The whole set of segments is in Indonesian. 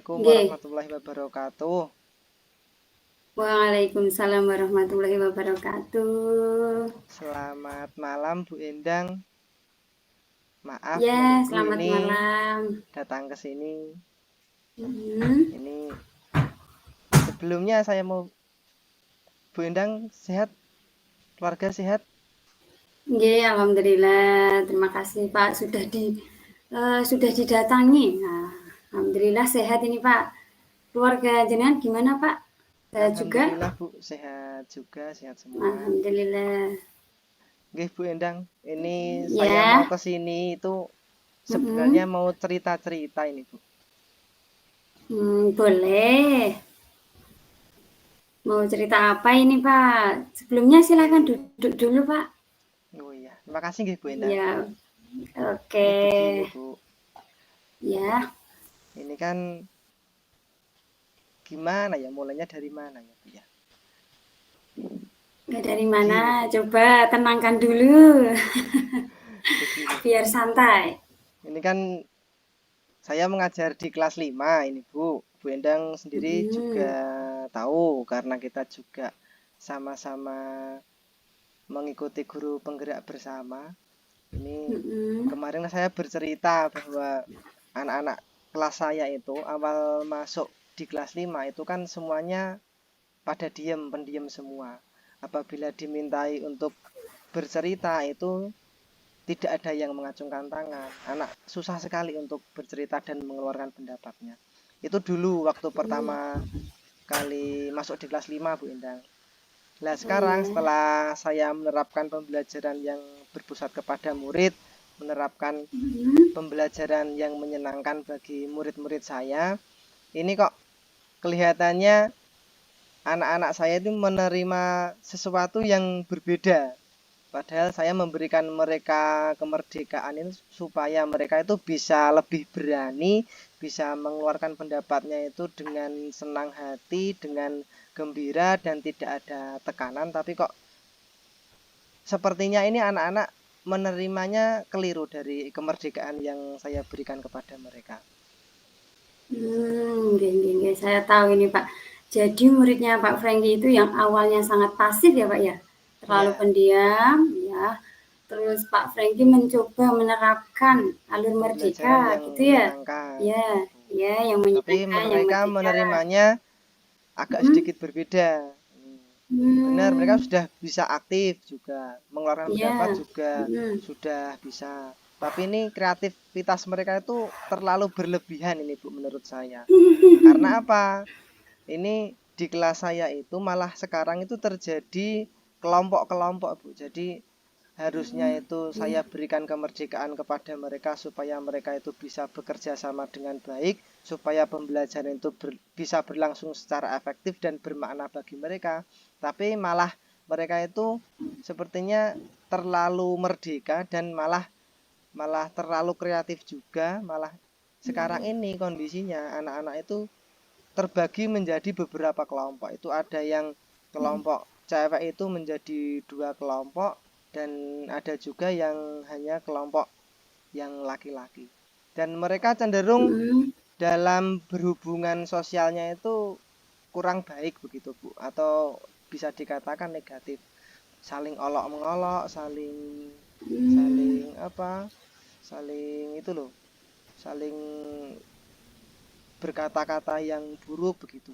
Assalamualaikum Nggih. warahmatullahi wabarakatuh. Waalaikumsalam warahmatullahi wabarakatuh. Selamat malam Bu Endang. Maaf Ya, mengganggu selamat ini malam. datang ke sini. Hmm. Ini sebelumnya saya mau Bu Endang sehat, keluarga sehat. Nggih, alhamdulillah. Terima kasih Pak sudah didatangi. Nah, alhamdulillah sehat ini Pak. Keluarga jenengan gimana Pak? Saya juga. Alhamdulillah Bu sehat juga, sehat semua. Alhamdulillah. Nggih Bu Endang, ini saya mau Ya. ke sini itu sebenarnya Mm-mm. mau cerita-cerita ini Bu. Boleh. Mau cerita apa ini Pak? Sebelumnya silakan Ini, duduk dulu Pak. oh iya, terima kasih nggih Bu Endang. Ya, oke. Ini begini Bu, Ya. ini kan gimana ya, mulainya dari mana ya Bu ya? Nggak dari mana? Gini Bu, Coba tenangkan dulu, begini Bu. biar santai. Ini kan saya mengajar di kelas 5 ini Bu. Bu Endang sendiri juga Mm-mm. tahu karena kita juga sama-sama mengikuti guru penggerak bersama. Ini Mm-mm. kemarin saya bercerita bahwa anak-anak kelas saya itu awal masuk di kelas 5 itu kan semuanya pada diem, pendiam semua. Apabila dimintai untuk bercerita itu tidak ada yang mengacungkan tangan. Anak susah sekali untuk bercerita dan mengeluarkan pendapatnya. Itu dulu waktu pertama kali masuk di kelas 5 Bu Endang. Nah Oh sekarang ya. setelah saya menerapkan pembelajaran yang berpusat kepada murid, menerapkan Mm-mm. pembelajaran yang menyenangkan bagi murid-murid saya, ini kok kelihatannya anak-anak saya itu menerima sesuatu yang berbeda. Padahal saya memberikan mereka kemerdekaan ini supaya mereka itu bisa lebih berani, bisa mengeluarkan pendapatnya itu dengan senang hati, dengan gembira dan tidak ada tekanan. Tapi kok sepertinya ini anak-anak menerimanya keliru dari kemerdekaan yang saya berikan kepada mereka. Nggih, nggih, nggih. Saya tahu ini Pak. Jadi muridnya Pak Franky itu yang awalnya sangat pasif ya Pak ya, terlalu Ya, pendiam ya. Terus Pak Franky mencoba menerapkan alur pembelajaran merdeka yang gitu ya. menyenangkan, Ya, ya Bu. ya yang Tapi menyenangkan, yang mereka merdeka. menerimanya agak Mm-mm. sedikit berbeda. Benar, mereka Hmm, sudah bisa aktif juga, mengeluarkan pendapat ya. juga Mm-mm. sudah bisa. Tapi ini kreativitas mereka itu terlalu berlebihan ini Bu menurut saya. Karena apa? Ini di kelas saya itu malah sekarang itu terjadi kelompok-kelompok Bu. Jadi harusnya itu saya berikan kemerdekaan kepada mereka supaya mereka itu bisa bekerja sama dengan baik, supaya pembelajaran itu bisa berlangsung secara efektif dan bermakna bagi mereka. Tapi malah mereka itu sepertinya terlalu merdeka dan malah malah terlalu kreatif juga, malah sekarang ini kondisinya anak-anak itu terbagi menjadi beberapa kelompok. Itu ada yang kelompok cewek itu menjadi dua kelompok dan ada juga yang hanya kelompok yang laki-laki. Dan mereka cenderung Mm-mm. dalam berhubungan sosialnya itu kurang baik begitu Bu, atau bisa dikatakan negatif. Saling olok-mengolok, saling Mm. saling apa? Saling itu loh, saling berkata-kata yang buruk begitu.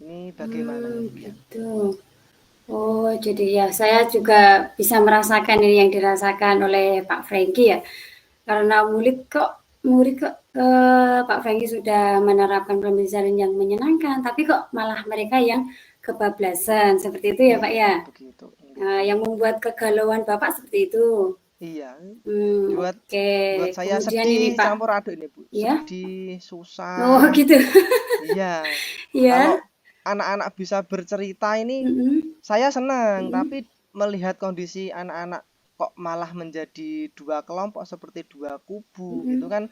Ini bagaimana ya Bu ya? Gitu. Oh, jadi ya saya juga bisa merasakan ini yang dirasakan oleh Pak Franky ya. Karena murid kok Pak Franky sudah menerapkan pembelajaran yang menyenangkan, tapi kok malah mereka yang kebablasan seperti itu ya Pak Iya, ya. begitu. Nggih, Bu. Yang membuat kegalauan Bapak seperti itu. Iya, buat Oke. buat saya Kemudian sedih ini Pak, campur aduk ini, Bu. ya. Sedih, Oh, susah. gitu. Iya, kalau Ya. anak-anak bisa bercerita ini Mm-mm. saya senang, tapi Mm-mm. melihat kondisi anak-anak kok malah menjadi dua kelompok seperti dua kubu gitu Mm-mm. kan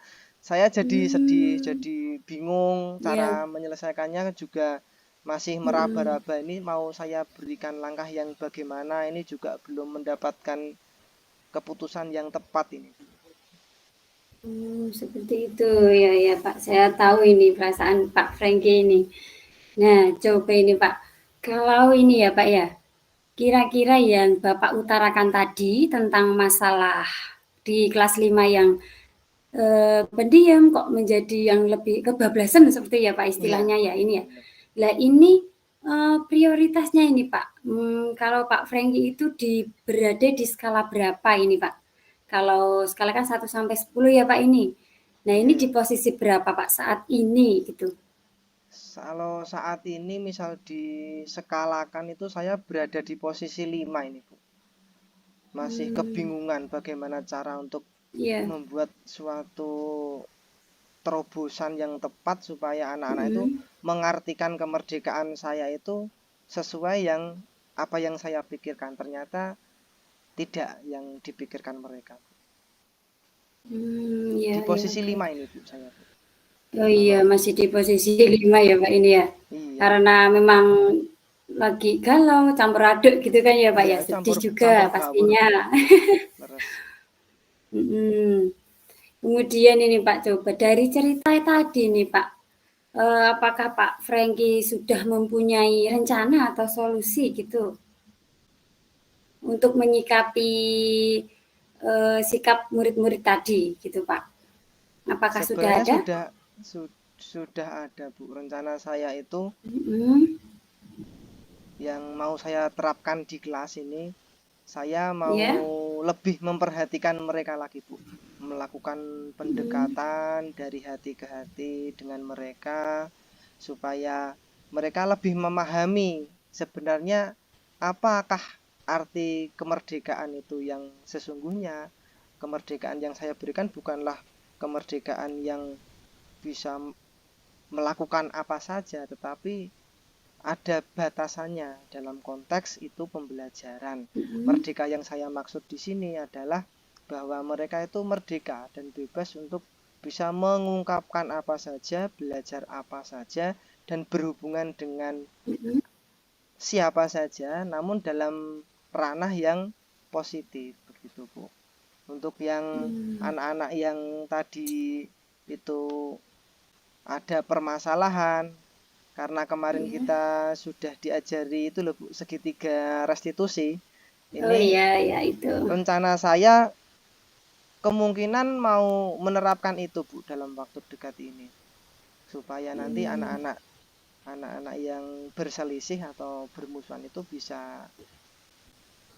saya jadi sedih, Hmm, jadi bingung cara ya. menyelesaikannya juga masih Mm-mm. meraba-raba ini mau saya berikan langkah yang bagaimana ini juga belum mendapatkan keputusan yang tepat ini. Seperti itu. Ya ya, Pak, saya tahu ini perasaan Pak Franky ini. Nah, coba ini, Pak, kalau ini ya, Pak, ya, kira-kira yang Bapak utarakan tadi tentang masalah di kelas 5 yang, pendiam kok menjadi yang lebih kebablasan seperti ya, Pak, Iya, istilahnya ya, ini ya. benar. Lah ini, prioritasnya ini, Pak, kalau Pak Franky itu berada di skala berapa ini, Pak? Kalau skala kan 1 sampai 10 ya, Pak, ini. Nah, ini Iya, di ya. posisi berapa, Pak, saat ini gitu? Kalau saat ini misal diskalakan itu saya berada di posisi 5 ini, Bu. Masih Mmm, kebingungan bagaimana cara untuk iya, membuat suatu terobosan yang tepat supaya anak-anak itu mhm. mengartikan kemerdekaan saya itu sesuai yang apa yang saya pikirkan. Ternyata tidak yang dipikirkan mereka. Iya Di iya, posisi oke. 5 ini, Bu, saya, Bu. Oh iya, Kalau masih di posisi 5 ya, Pak, ini ya? iya, Karena memang lagi galau, campur aduk gitu kan ya, Pak, iya ya? Sedih campur juga campur baur, pastinya. Bu. Leres. Mhm. Kemudian ini Pak, coba dari cerita tadi nih Pak, apakah Pak Franky sudah mempunyai rencana atau solusi gitu untuk menyikapi sikap murid-murid tadi gitu Pak? Apakah sudah Sebenarnya ada? sudah ada, Bu. Rencana saya itu Mhm, yang mau saya terapkan di kelas ini, saya mau ya. lebih memperhatikan mereka lagi, Bu. Melakukan Mhm, pendekatan dari hati ke hati dengan mereka supaya mereka lebih memahami sebenarnya apakah arti kemerdekaan itu yang sesungguhnya. Kemerdekaan yang saya berikan bukanlah kemerdekaan yang bisa melakukan apa saja, tetapi ada batasannya dalam konteks itu pembelajaran. mhm, Merdeka yang saya maksud di sini adalah bahwa mereka itu merdeka dan bebas untuk bisa mengungkapkan apa saja, belajar apa saja, dan berhubungan dengan mhm, siapa saja, namun dalam ranah yang positif, begitu, Bu. Untuk yang mmm, anak-anak yang tadi itu ada permasalahan, karena kemarin iya. kita sudah diajari itu loh, Bu, segitiga restitusi. Oh Ini iya iya itu. rencana saya kemungkinan mau menerapkan itu, Bu, dalam waktu dekat ini. Supaya nanti Mmm, anak-anak yang berselisih atau bermusuhan itu bisa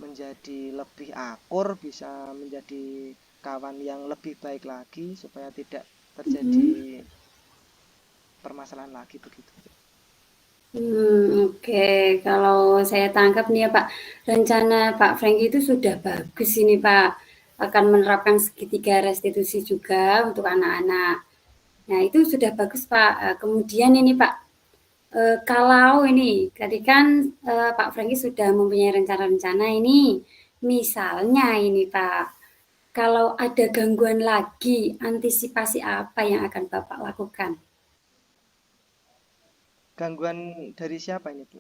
menjadi lebih akur, bisa menjadi kawan yang lebih baik lagi supaya tidak terjadi mhm. permasalahan lagi begitu. Oke. Kalau saya tangkap nih ya Pak, rencana Pak Franky itu sudah bagus ini Pak, akan menerapkan segitiga restitusi juga untuk anak-anak. Nah itu sudah bagus Pak, kemudian ini Pak, kalau ini tadi kan, Pak Franky sudah mempunyai rencana-rencana ini, misalnya ini Pak, kalau ada gangguan lagi, antisipasi apa yang akan Bapak lakukan? Gangguan dari siapa ini, Bu?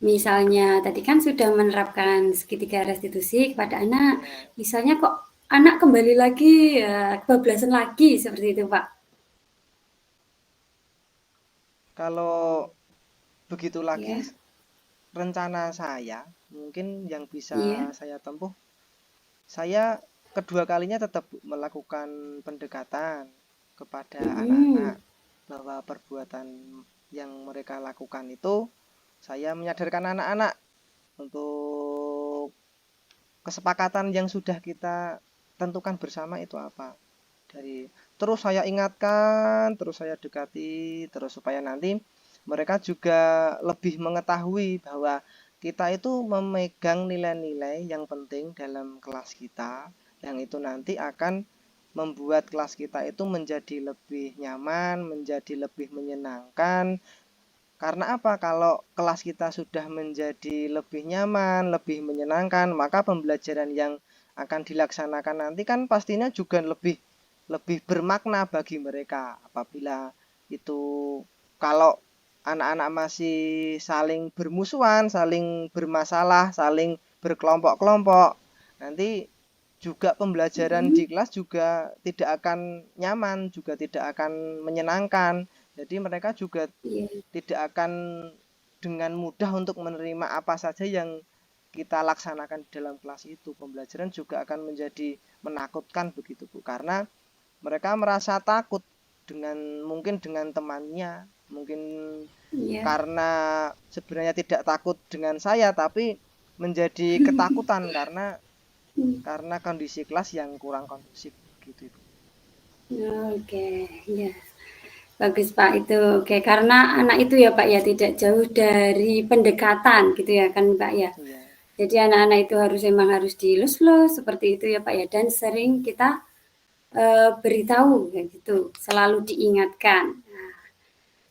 Misalnya tadi kan sudah menerapkan segitiga restitusi kepada anak, Ya, misalnya kok anak kembali lagi ya kebablasan lagi seperti itu, Pak. kalau begitu lagi Ya, rencana saya mungkin yang bisa iya. saya tempuh, saya kedua kalinya tetap melakukan pendekatan kepada anak-anak Mm-mm. bahwa perbuatan yang mereka lakukan itu saya menyadarkan anak-anak untuk kesepakatan yang sudah kita tentukan bersama itu apa. Dari terus saya ingatkan, terus saya dekati, terus supaya nanti mereka juga lebih mengetahui bahwa kita itu memegang nilai-nilai yang penting dalam kelas kita, yang itu nanti akan membuat kelas kita itu menjadi lebih nyaman, menjadi lebih menyenangkan. Karena apa? Kalau kelas kita sudah menjadi lebih nyaman, lebih menyenangkan, maka pembelajaran yang akan dilaksanakan nanti kan pastinya juga lebih lebih bermakna bagi mereka. Apabila itu kalau anak-anak masih saling bermusuhan, saling bermasalah, saling berkelompok-kelompok, nanti juga pembelajaran di kelas juga tidak akan nyaman, juga tidak akan menyenangkan. Jadi mereka juga Iya. tidak akan dengan mudah untuk menerima apa saja yang kita laksanakan di dalam kelas itu. Pembelajaran juga akan menjadi menakutkan begitu, Bu. Karena mereka merasa takut mungkin dengan temannya, mungkin Iya. karena sebenarnya tidak takut dengan saya, tapi menjadi ketakutan karena kondisi kelas yang kurang kondusif gitu, Ibu. Oke, ya. Bagus Pak itu. Oke, karena anak itu ya Pak ya tidak jauh dari pendekatan gitu ya kan Pak ya. Iya, Jadi anak-anak itu emang harus dielus-elus seperti itu ya Pak ya. Dan sering kita beritahu kayak gitu, selalu diingatkan. Nah,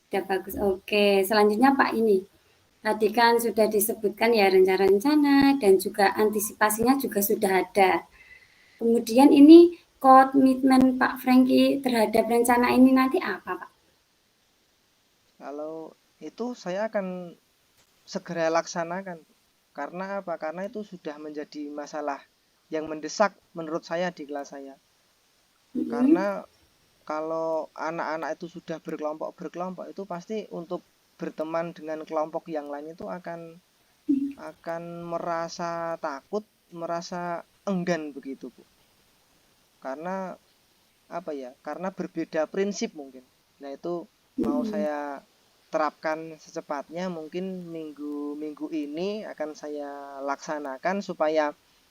udah bagus. Oke, selanjutnya Pak ini. Tadi kan sudah disebutkan ya rencana-rencana dan juga antisipasinya juga sudah ada. Kemudian ini komitmen Pak Franky terhadap rencana ini nanti apa Pak? kalau itu saya akan segera laksanakan. Karena apa? Karena itu sudah menjadi masalah yang mendesak menurut saya di kelas saya. Mm-mm. Karena kalau anak-anak itu sudah berkelompok itu pasti untuk berteman dengan kelompok yang lain itu akan merasa takut, merasa enggan begitu, Bu. Karena apa ya? Karena berbeda prinsip mungkin. Nah, itu mau Mm-mm. saya terapkan secepatnya, mungkin minggu ini akan saya laksanakan supaya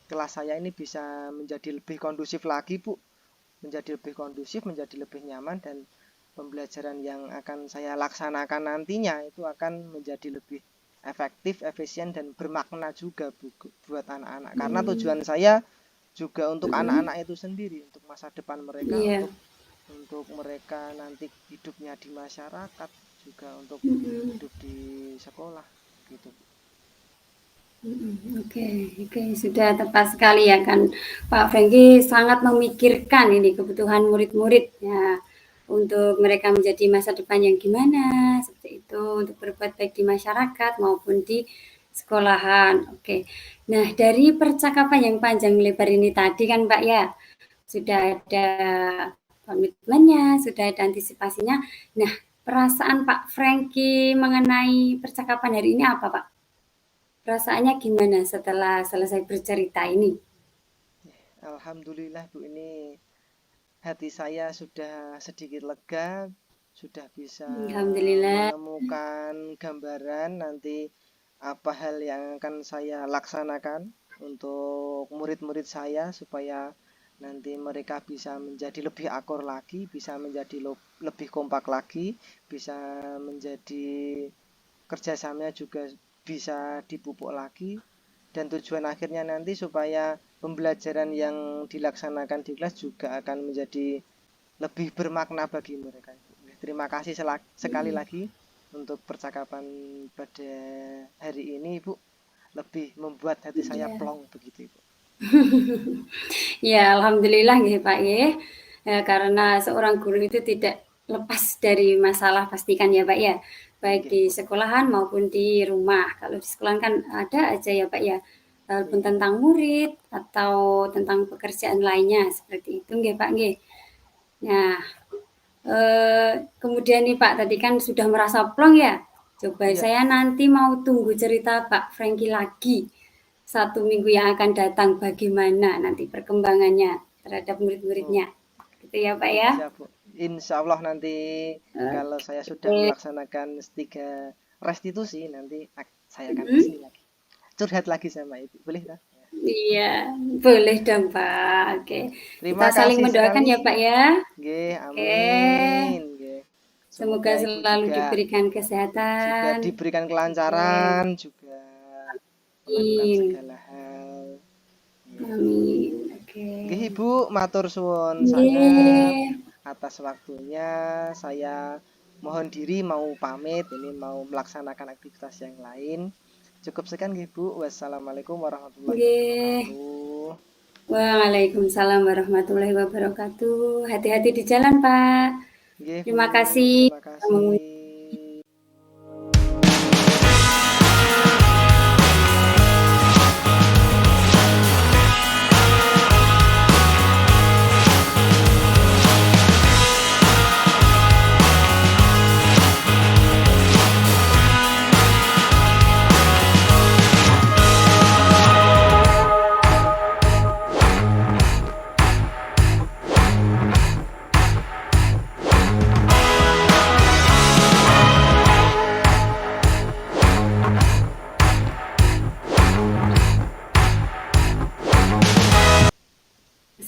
kelas saya ini bisa menjadi lebih kondusif lagi, Bu. Menjadi lebih kondusif, menjadi lebih nyaman, dan pembelajaran yang akan saya laksanakan nantinya itu akan menjadi lebih efektif, efisien, dan bermakna juga buat anak-anak. Karena tujuan saya juga untuk Mm-mm. anak-anak itu sendiri, untuk masa depan mereka, Iya. untuk mereka nanti hidupnya di masyarakat, juga untuk Mm-mm. hidup di sekolah gitu. Oke, oke, sudah tepat sekali ya kan. Pak Franky sangat memikirkan ini kebutuhan murid-murid ya untuk mereka menjadi masa depan yang gimana seperti itu untuk berbuat baik di masyarakat maupun di sekolahan. Oke. Nah, dari percakapan yang panjang lebar ini tadi kan Pak ya, sudah ada komitmennya, sudah ada antisipasinya. Nah, perasaan Pak Franky mengenai percakapan hari ini apa Pak? Perasaannya gimana setelah selesai bercerita ini? Alhamdulillah, Bu, ini hati saya sudah sedikit lega, sudah bisa Alhamdulillah. menemukan gambaran nanti apa hal yang akan saya laksanakan untuk murid-murid saya supaya nanti mereka bisa menjadi lebih akur lagi, bisa menjadi lebih kompak lagi, bisa menjadi kerjasamanya juga bisa dipupuk lagi, dan tujuan akhirnya nanti supaya pembelajaran yang dilaksanakan di kelas juga akan menjadi lebih bermakna bagi mereka. Terima kasih sekali lagi untuk percakapan pada hari ini, Ibu. Lebih membuat hati saya Ya. plong begitu, Ibu. Ya, alhamdulillah ya Pak ya. Karena seorang guru itu tidak lepas dari masalah pastikan ya Pak ya. Baik Nggih, di Bu. sekolahan maupun di rumah. Kalau di sekolahan kan ada aja ya Pak ya. Walaupun Iya. tentang murid atau tentang pekerjaan lainnya seperti itu nggih Pak nggih. Nah, kemudian nih Pak, tadi kan sudah merasa plong ya. Coba Iya. saya nanti mau tunggu cerita Pak Franky lagi. 1 minggu yang akan datang bagaimana nanti perkembangannya terhadap Oh, murid-muridnya. Gitu ya Pak ya. siap, Bu. Insya Allah nanti kalau saya sudah Oke. melaksanakan 3 restitusi, nanti saya akan Mm-mm. kesini lagi. Curhat lagi sama Ibu. Boleh, tak? Iya, boleh dong Pak. Oke. Kita Terima saling kasih mendoakan sekali. ya Pak ya. Nggih, Oke. amin. Nggih. Semoga Semoga Ibu selalu diberikan juga kesehatan. diberikan Oke. kelancaran, juga melakukan Amin. segala hal. Nggih. Amin. Oke. Nggih, Ibu, matur suwun sangat Nggih. atas waktunya. Saya mohon diri mau pamit, ini mau melaksanakan aktivitas yang lain. Cukup sekian, nggih, Bu. Wassalamualaikum warahmatullahi Nggih. wabarakatuh. Waalaikumsalam warahmatullahi wabarakatuh. Hati-hati di jalan, Pak. Nggih, Bu. Terima kasih Terima sudah mengunjungi kasih.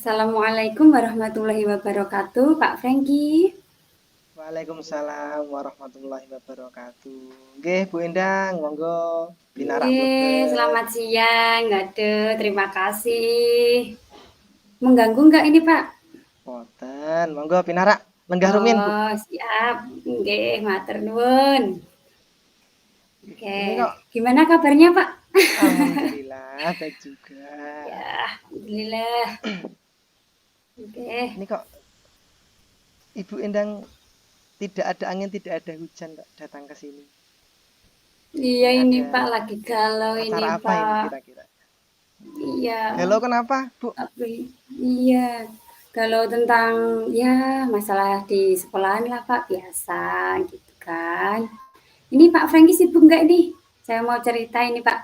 Assalamualaikum warahmatullahi wabarakatuh, Pak Franky. Waalaikumsalam warahmatullahi wabarakatuh. Nggih, Bu Endang, monggo pinarak Selamat blebet. siang, Ngade. Terima kasih. Mengganggu nggak ini, Pak? Boten, monggo pinarak. Lenggah rumiyin, Bu. Oh, siap. Nggih, matur nuwun. Oke, Ini kok gimana kabarnya, Pak? alhamdulillah baik juga. Ya, alhamdulillah. Oke. Ini kok Ibu Endang tidak ada angin, tidak ada hujan kok datang ke sini. Iya Ini ini, ada Pak, lagi galau ini, acara apa ini Pak. kira-kira? Iya, Galau kenapa, Bu? tapi iya. Kalau tentang ya masalah di sekolahan lah, Pak, biasa gitu kan. Ini Pak Franky sibuk nggak nih? Saya mau cerita ini, Pak.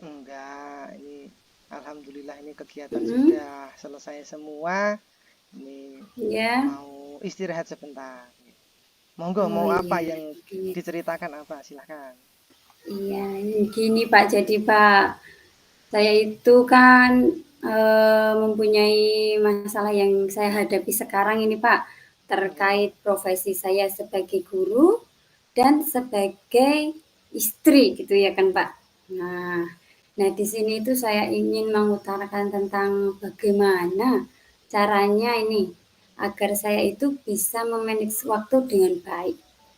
Enggak, ini alhamdulillah ini kegiatan Mm, sudah selesai semua. Ini ya. mau istirahat sebentar. Monggo, Oh mau apa iya, yang gini. diceritakan apa? Silahkan. Iya, gini Pak. Jadi Pak, saya itu kan mempunyai masalah yang saya hadapi sekarang ini Pak, Ya. terkait profesi saya sebagai guru dan sebagai istri gitu ya kan Pak. Nah, nah di sini itu saya ingin mengutarakan tentang bagaimana caranya ini agar saya itu bisa memanage waktu dengan baik.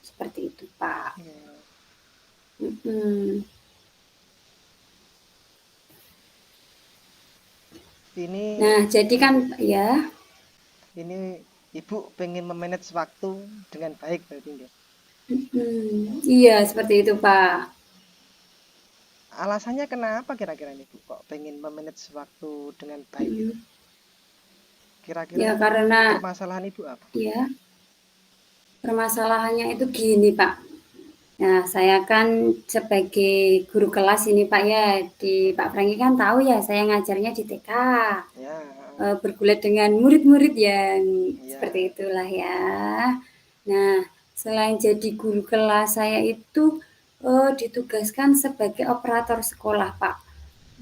Seperti itu Pak. Ya. Mm-mm. Ini Nah, jadi kan ibu, ya, ini ibu pengen memanage waktu dengan baik berarti nggih? iya seperti itu Pak. Alasannya kenapa kira-kira nih Bu kok pengen memanage waktu dengan baik gitu? Mm, Kira-kira Ya karena permasalahan ibu apa? ya permasalahannya itu gini Pak. Nah, saya kan sebagai guru kelas ini Pak ya, di Pak Franky kan tahu ya saya ngajarnya di TK, Ya, bergulat dengan murid-murid yang seperti ya. itulah ya. Nah, selain jadi guru kelas saya itu ditugaskan sebagai operator sekolah Pak,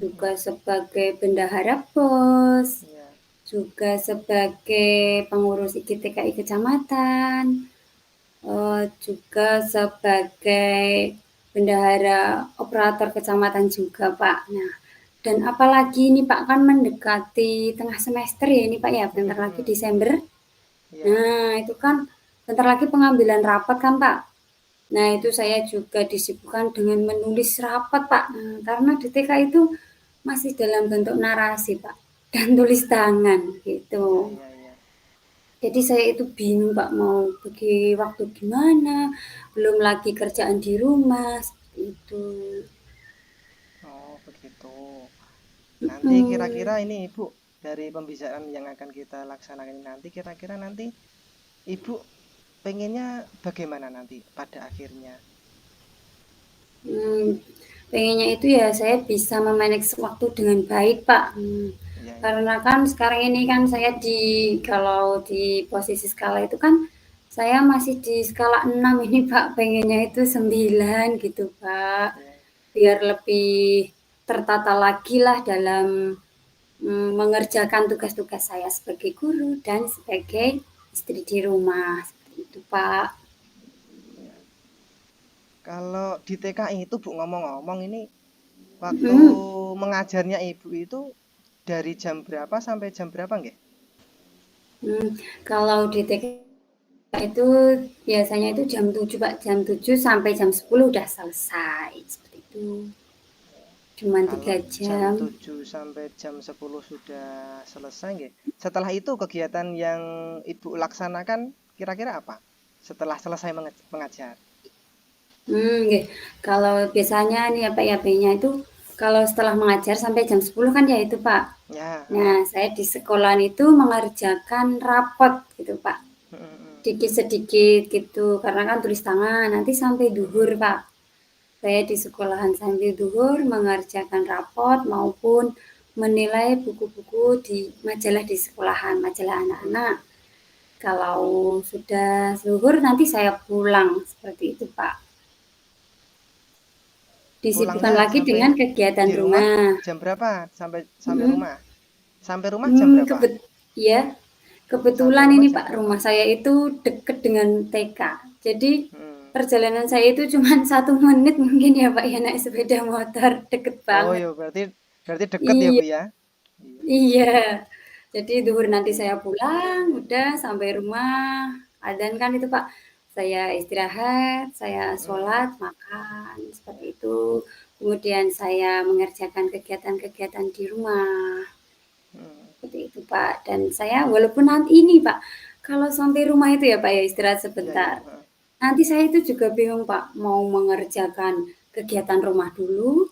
juga sebagai bendahara pos, Ya. juga sebagai pengurus IGTKI kecamatan, juga sebagai bendahara operator kecamatan juga Pak. Nah, dan apalagi ini Pak kan mendekati tengah semester ya ini Pak ya, bentar lagi Desember. Ya. Nah, itu kan bentar lagi pengambilan rapat kan Pak. Nah, itu saya juga disibukkan dengan menulis rapat Pak. Nah, karena di TK itu masih dalam bentuk narasi Pak dan tulis tangan Ya, gitu. ya, ya. Jadi saya itu bingung Pak mau bagi waktu gimana, belum lagi kerjaan di rumah seperti itu. Oh, begitu. Nanti Mhm, kira-kira ini Ibu dari pembicaraan yang akan kita laksanakan ini nanti kira-kira nanti Ibu pengennya bagaimana nanti pada akhirnya? mmm, pengennya itu ya saya bisa memanage waktu dengan baik Pak, Ya, ya, karena ya. kan sekarang ini kan saya kalau di posisi skala itu kan saya masih di skala 6 ini Pak, pengennya itu 9 gitu Pak, Ya. biar lebih tertata lagi lah dalam mengerjakan tugas-tugas saya sebagai guru dan sebagai istri di rumah. Seperti itu, Pak. Ya. Kalau di TKI itu Bu ngomong-ngomong ini waktu Mhm. mengajarnya Ibu itu dari jam berapa sampai jam berapa nggih? Kalau di TK itu biasanya itu jam 7, Pak. Jam 7 sampai jam 10 udah selesai. Seperti itu. Cuman Kalau 3 jam jam. 7 sampai jam 10 sudah selesai nggih. Setelah itu kegiatan yang Ibu laksanakan kira-kira apa? Setelah selesai mengajar. Nggih. Kalau biasanya nih ya, Pak, ya, B-nya itu kalau setelah mengajar sampai jam 10 kan ya itu, Pak. Ya, Nah, saya di sekolahan itu mengerjakan rapot gitu, Pak. Sedikit-sedikit gitu, karena kan tulis tangan, nanti sampai duhur, Pak. Saya di sekolahan sambil duhur mengerjakan rapot maupun menilai buku-buku di majalah di sekolahan, majalah anak-anak. Kalau sudah duhur nanti saya pulang, seperti itu, Pak. Disibukkan pulangnya lagi sampai dengan kegiatan di rumah rumah. jam berapa? Sampai sampai Mhm. rumah. Sampai rumah jam berapa? Iya, Sampai kebetulan rumah ini jam Pak, berapa? rumah saya itu deket dengan TK. Jadi Hmm. perjalanan saya itu cuma 1 menit mungkin ya Pak ya naik sepeda motor, deket Oh banget. ya berarti berarti deket ya Iya, Bu ya. Iya. iya. Jadi duhur nanti Oke. saya pulang, udah sampai rumah, adzan kan itu Pak, saya istirahat, saya Mm-mm. sholat, makan, seperti itu. Kemudian saya mengerjakan kegiatan-kegiatan di rumah. Mm. Seperti itu, Pak. Dan saya walaupun nanti ini, Pak, kalau sampai rumah itu ya, Pak, ya istirahat Iya iya. sebentar. Heeh. Nanti saya itu juga bingung, Pak, mau mengerjakan kegiatan rumah dulu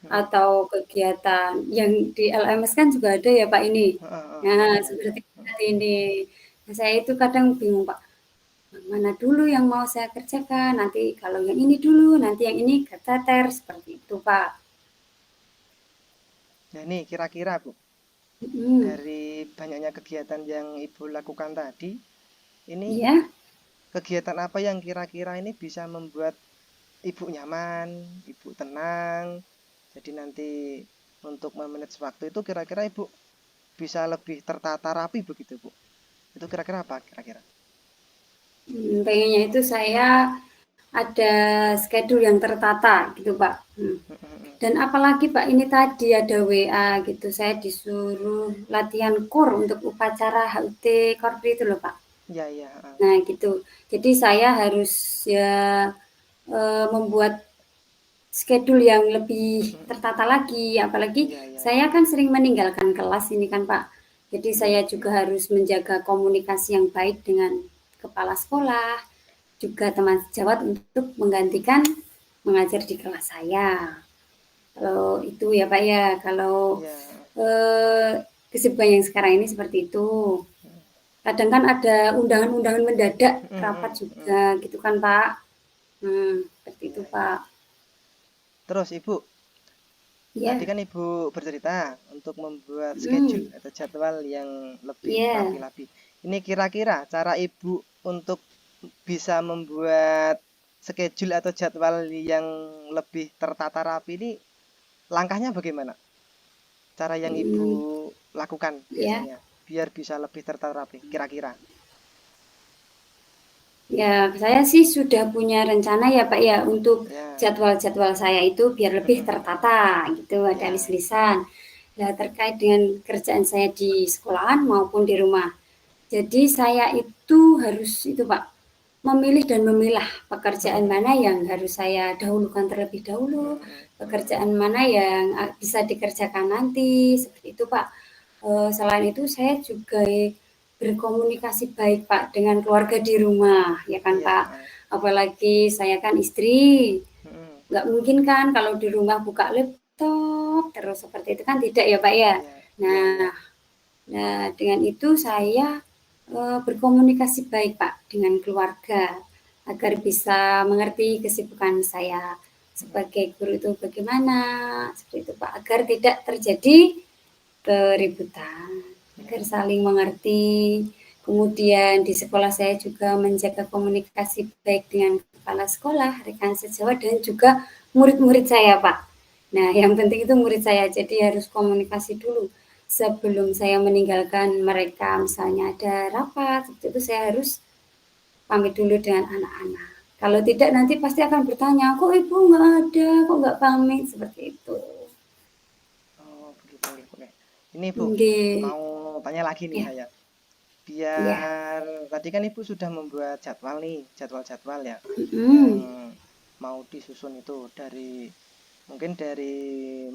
Mm-mm. atau kegiatan yang di LMS kan juga ada ya, Pak, ini. Heeh, heeh. Nah, Iya iya. seperti ini. Nah, saya itu kadang bingung, Pak. Yang mana dulu yang mau saya kerjakan? Nanti kalau yang ini dulu, nanti yang ini keteter seperti itu, Pak. Nah nih kira-kira Bu, Hmm, dari banyaknya kegiatan yang Ibu lakukan tadi, ini ya. kegiatan apa yang kira-kira ini bisa membuat Ibu nyaman, Ibu tenang. Jadi nanti untuk memanage waktu itu kira-kira Ibu bisa lebih tertata rapi begitu, Bu. Itu kira-kira apa kira-kira? Pengennya itu saya ada schedule yang tertata gitu, Pak. Dan apalagi Pak ini tadi ada WA gitu, saya disuruh latihan core untuk upacara HUT Korpri itu loh Pak. Iya, iya, heeh. Nah gitu, jadi saya harus ya membuat schedule yang lebih tertata lagi, apalagi Iya, iya, iya. saya kan sering meninggalkan kelas ini kan Pak. Jadi Iya, saya juga iya. harus menjaga komunikasi yang baik dengan kepala sekolah, juga teman sejawat untuk menggantikan mengajar di kelas saya. Kalau itu ya Pak ya, kalau Iya, kesibukan yang sekarang ini seperti itu. Kadang kan ada undangan-undangan mendadak, rapat juga gitu kan Pak. Seperti itu iya, iya. Pak. Terus Ibu, tadi Iya, kan Ibu bercerita untuk membuat schedule hmm, atau jadwal yang lebih iya. rapi-rapi. Ini kira-kira cara Ibu untuk bisa membuat schedule atau jadwal yang lebih tertata rapi ini langkahnya bagaimana? Cara yang Ibu Hmm, lakukan ya. biasanya biar bisa lebih tertata rapi kira-kira. Ya, saya sih sudah punya rencana ya Pak ya untuk Ya. jadwal-jadwal saya itu biar lebih tertata gitu, ada Ya. list-listan. Nah, terkait dengan kerjaan saya di sekolahan maupun di rumah. Jadi saya itu harus itu Pak, memilih dan memilah pekerjaan mana yang harus saya dahulukan terlebih dahulu, pekerjaan mana yang bisa dikerjakan nanti, seperti itu Pak. Selain itu saya juga berkomunikasi baik Pak dengan keluarga di rumah, ya kan Pak. Iya. Apalagi saya kan istri, Mm-mm. nggak mungkin kan kalau di rumah buka laptop terus seperti itu kan tidak ya Pak ya. Iya. Iya, iya. Nah, dengan itu saya berkomunikasi baik Pak dengan keluarga agar bisa mengerti kesibukan saya sebagai guru itu bagaimana, seperti itu Pak, agar tidak terjadi keributan, agar saling mengerti. Kemudian di sekolah saya juga menjaga komunikasi baik dengan kepala sekolah, rekan sejawat, dan juga murid-murid saya, Pak. Nah, yang penting itu murid saya, jadi harus komunikasi dulu. Sebelum saya meninggalkan mereka, misalnya ada rapat, seperti itu saya harus pamit dulu dengan anak-anak. Kalau tidak nanti pasti akan bertanya, kok ibu nggak ada, kok nggak pamit, seperti itu. Oh, begitu. Oke. Ini Bu, Nggih. mau tanya lagi nih Ya, saya. ya. Biar tadi kan Ibu sudah membuat jadwal nih, jadwal-jadwal ya, yang Mm. mau disusun itu dari mungkin dari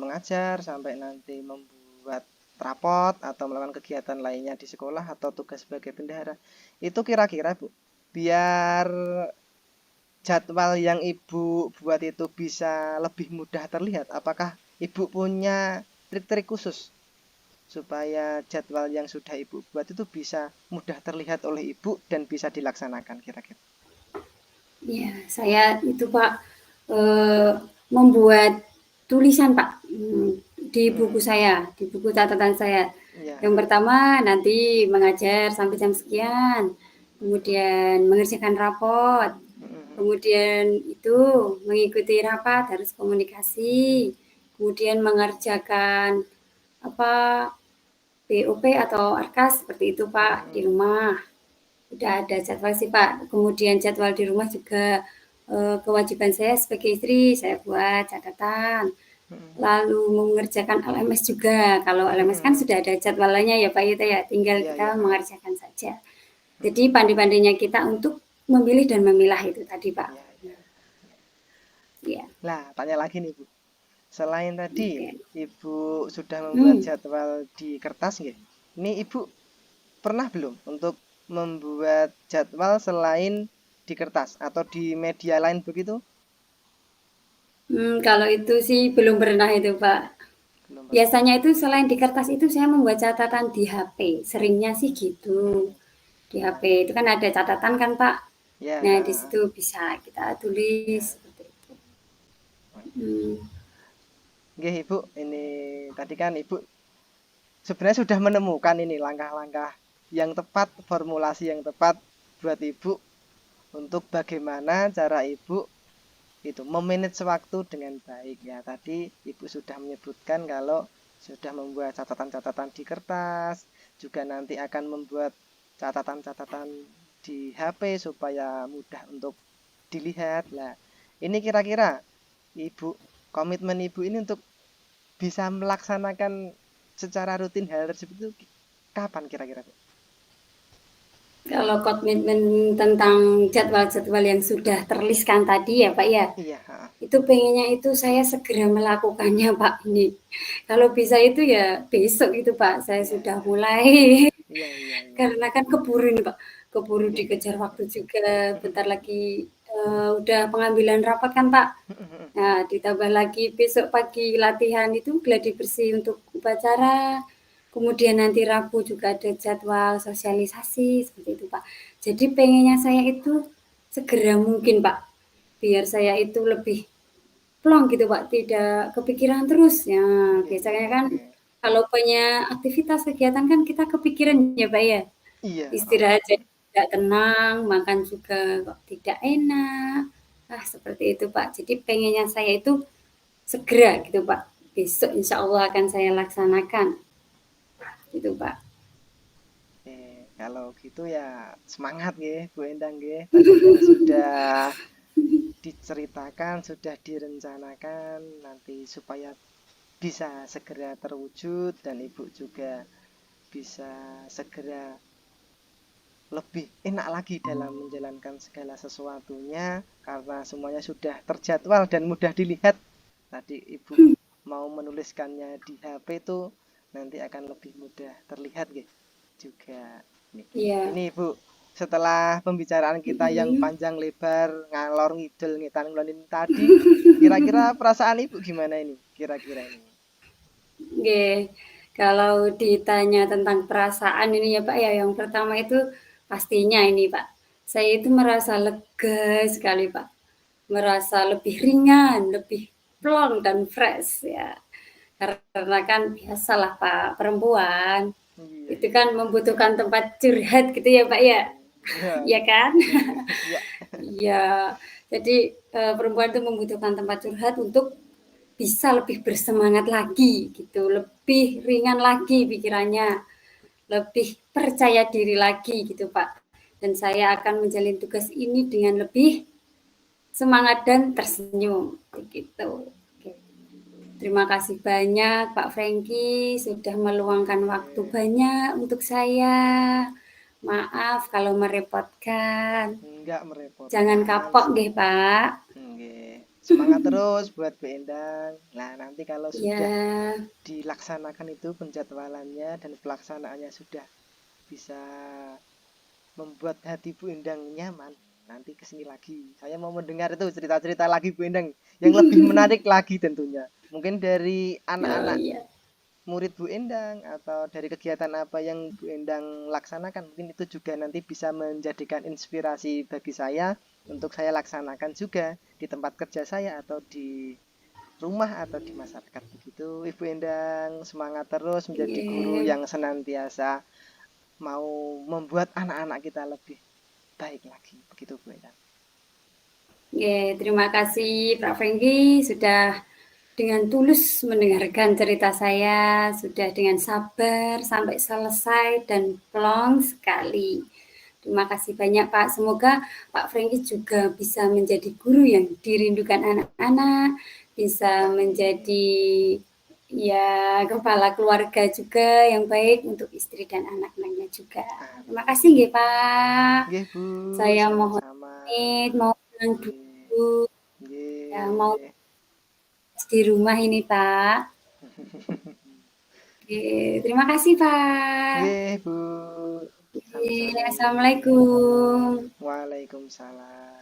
mengajar sampai nanti membuat rapot atau melakukan kegiatan lainnya di sekolah atau tugas sebagai bendahara. Itu kira-kira Bu, biar jadwal yang Ibu buat itu bisa lebih mudah terlihat, apakah Ibu punya trik-trik khusus supaya jadwal yang sudah Ibu buat itu bisa mudah terlihat oleh Ibu dan bisa dilaksanakan kira-kira? Ya, saya itu Pak membuat tulisan Pak di buku Hmm, saya, di buku catatan saya. Yang ya. pertama nanti mengajar sampai jam sekian, kemudian mengerjakan rapot, Hmm, kemudian itu mengikuti rapat harus komunikasi, kemudian mengerjakan apa BOP atau ARKAS seperti itu Pak di rumah. Udah ada jadwal sih Pak. Kemudian jadwal di rumah juga kewajiban saya sebagai istri, saya buat catatan. Lalu mengerjakan LMS juga. Kalau LMS kan sudah ada jadwalannya ya Pak Yuta ya, tinggal Iya, iya. kita mengerjakan saja. Jadi pandai-pandainya kita untuk memilih dan memilah itu tadi Pak. Iya, iya. Ya, Nah, tanya lagi nih Bu. Selain tadi oke. Ibu sudah membuat Hmm. jadwal di kertas nggih? Ini Ibu pernah belum untuk membuat jadwal selain di kertas atau di media lain begitu? Kalau itu sih belum pernah itu Pak. Belum pernah. Biasanya itu selain di kertas itu saya membuat catatan di HP. Seringnya sih gitu. Di HP Nah, itu kan ada catatan kan Pak. ya, Nah di situ bisa kita tulis ya. seperti itu. Hmm. Nggih, Ibu, ini tadi kan Ibu sebenarnya sudah menemukan ini langkah-langkah yang tepat, formulasi yang tepat buat Ibu untuk bagaimana cara Ibu itu memanage waktu dengan baik ya. Tadi Ibu sudah menyebutkan kalau sudah membuat catatan-catatan di kertas, juga nanti akan membuat catatan-catatan di HP supaya mudah untuk dilihat. Nah, ini kira-kira Ibu, komitmen Ibu ini untuk bisa melaksanakan secara rutin hal tersebut itu kapan kira-kira, Bu? Kalau komitmen tentang jadwal-jadwal yang sudah terliskan tadi ya Pak ya, Iya, ha. itu pengennya itu saya segera melakukannya Pak ini. Kalau bisa itu ya besok itu Pak, saya Iya, sudah iya. mulai. Iya, iya, iya. Karena kan keburu nih Pak, keburu Nggih, nggih. dikejar waktu juga. Bentar lagi udah pengambilan rapat kan Pak. Nah, ditambah lagi besok pagi latihan itu gladi bersih untuk upacara. Kemudian nanti Rabu juga ada jadwal sosialisasi seperti itu Pak. Jadi pengennya saya itu segera mungkin Pak, biar saya itu lebih plong gitu Pak, tidak kepikiran terus. Ya, Nggih, nggih, biasanya nggih, kan nggih. kalau punya aktivitas kegiatan kan kita kepikiran ya Pak ya. Iya, ha. Istirahat jadi tidak tenang, makan juga kok tidak enak. Ah, seperti itu Pak. Jadi pengennya saya itu segera gitu Pak. Besok insya Allah akan saya laksanakan. Gitu Pak. Kalau gitu ya semangat nggih, Bu Endang nggih. Tadi kan sudah diceritakan, sudah direncanakan nanti supaya bisa segera terwujud dan Ibu juga bisa segera lebih enak lagi dalam menjalankan segala sesuatunya karena semuanya sudah terjadwal dan mudah dilihat. Tadi Ibu mau menuliskannya di HP itu nanti akan lebih mudah terlihat gitu juga. Nih. Iya. Ini Ibu, setelah pembicaraan kita yang Mm. panjang lebar, ngalor ngidul ngitan ngelonin tadi, kira-kira perasaan Ibu gimana ini? Kira-kira ini. Oke. Kalau ditanya tentang perasaan ini ya Pak ya, yang pertama itu pastinya ini Pak. Saya itu merasa lega sekali Pak. Merasa lebih ringan, lebih plong dan fresh ya. Karena kan biasalah Pak, perempuan Iya, itu iya. kan membutuhkan tempat curhat gitu ya Pak ya. Ya, Iya kan? iya. Iya. Jadi perempuan itu membutuhkan tempat curhat untuk bisa lebih bersemangat lagi gitu, lebih ringan lagi pikirannya, lebih percaya diri lagi gitu Pak. Dan saya akan menjalin tugas ini dengan lebih semangat dan tersenyum begitu. Terima kasih banyak Pak Franky sudah meluangkan waktu Oke. banyak untuk saya. Maaf kalau merepotkan. Enggak Jangan merepotkan. kapok nggih, Pak. Nggih. Semangat terus buat Bu Endang. Nah, nanti kalau sudah Ya, dilaksanakan itu penjadwalannya dan pelaksanaannya sudah bisa membuat hati Bu Endang nyaman, nanti kesini lagi. Saya mau mendengar itu cerita-cerita lagi Bu Endang yang lebih menarik lagi tentunya. Mungkin dari oh anak-anak iya. murid Bu Endang atau dari kegiatan apa yang Bu Endang laksanakan. Mungkin itu juga nanti bisa menjadikan inspirasi bagi saya untuk saya laksanakan juga di tempat kerja saya atau di rumah atau di masyarakat begitu. Ibu Endang semangat terus menjadi guru Oke. yang senantiasa mau membuat anak-anak kita lebih baik lagi. Begitu Bu Endang. Oke, terima kasih Pak Franky sudah dengan tulus mendengarkan cerita saya, sudah dengan sabar sampai selesai dan plong sekali. Terima kasih banyak Pak. Semoga Pak Franky juga bisa menjadi guru yang dirindukan anak-anak, bisa Amin. menjadi ya kepala keluarga juga yang baik untuk istri dan anak-anaknya juga. Terima kasih Amin. nggih Pak. Nggih, Bu, Saya mohon sama-sama. pamit, mau pulang Nggih. dulu. Ya, mau Nggih. di rumah ini Pak. Oke, terima kasih Pak. Nggih, Bu. Oke, Sami-sami. Assalamualaikum. Waalaikumsalam.